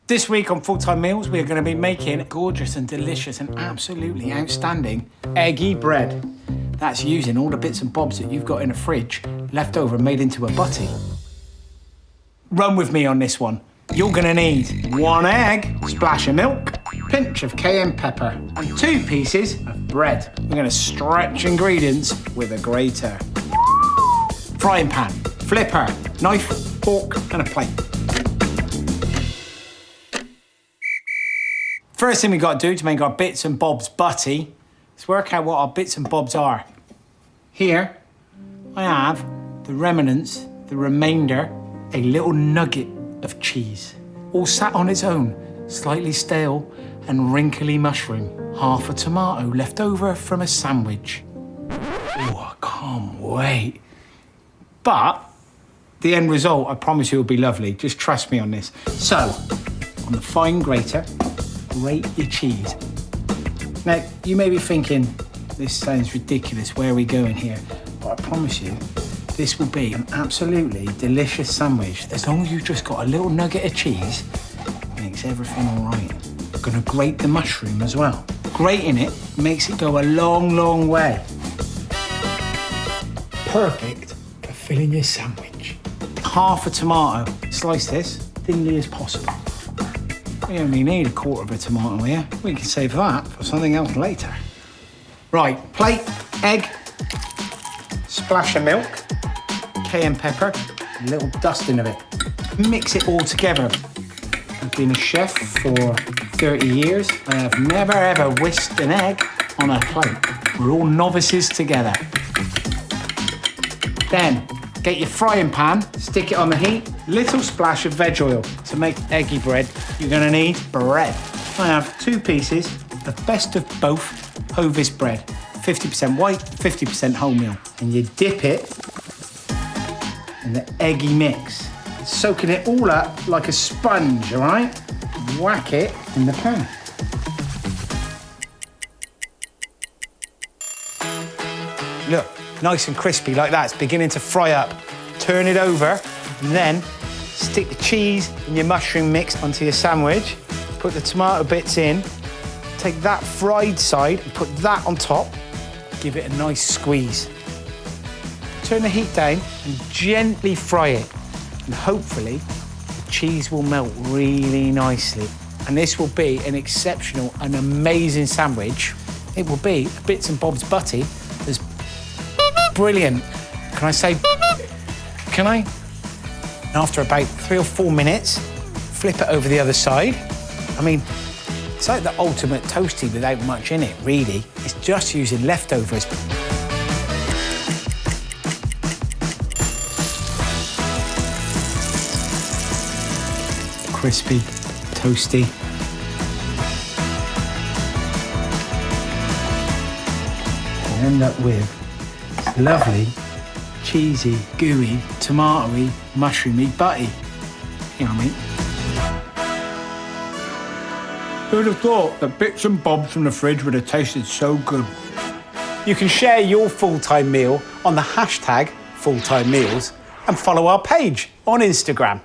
This week on Full-Time Meals, we're going to be making gorgeous and delicious and absolutely outstanding eggy bread. That's using all the bits and bobs that you've got in a fridge, left over and made into a butty. Run with me on this one. You're going to need 1 egg, splash of milk, pinch of cayenne pepper, and 2 pieces of bread. We're going to stretch ingredients with a grater. Frying pan, flipper, knife, fork, and a plate. First thing we've got to do to make our bits and bobs butty is work out what our bits and bobs are. Here, I have the remnants, the remainder, a little nugget of cheese, all sat on its own, slightly stale and wrinkly mushroom, half a tomato left over from a sandwich. Oh, I can't wait. But the end result, I promise you, will be lovely. Just trust me on this. So, on the fine grater, grate your cheese. Now, you may be thinking, this sounds ridiculous, where are we going here? But I promise you, this will be an absolutely delicious sandwich. As long as you've just got a little nugget of cheese, it makes everything all right. I'm gonna grate the mushroom as well. Grating it makes it go a long, long way. Perfect for filling your sandwich. Half a tomato. Slice this thinly as possible. We only need 1/4 of a tomato here. We can save that for something else later. Right, plate, egg, splash of milk, cayenne pepper, a little dusting of it. Mix it all together. I've been a chef for 30 years. I have never ever whisked an egg on a plate. We're all novices together. Then, get your frying pan, stick it on the heat, little splash of veg oil. To make eggy bread, you're gonna need bread. I have 2 pieces of best of both Hovis bread. 50% white, 50% wholemeal. And you dip it in the eggy mix, soaking it all up like a sponge, all right? Whack it in the pan. Look, nice and crispy like that. It's beginning to fry up. Turn it over, and then stick the cheese and your mushroom mix onto your sandwich. Put the tomato bits in. Take that fried side and put that on top. Give it a nice squeeze. Turn the heat down and gently fry it. And hopefully, the cheese will melt really nicely. And this will be an exceptional and amazing sandwich. It will be a bits and bobs butty that's brilliant. Can I say, can I? After about 3 or 4 minutes, flip it over the other side. I mean, it's like the ultimate toasty without much in it, really. It's just using leftovers. Crispy, toasty. You end up with this lovely, cheesy, gooey, tomatoey, mushroomy butty. You know what I mean? Who'd have thought that bits and bobs from the fridge would have tasted so good? You can share your full-time meal on the hashtag #FullTimeMeals and follow our page on Instagram.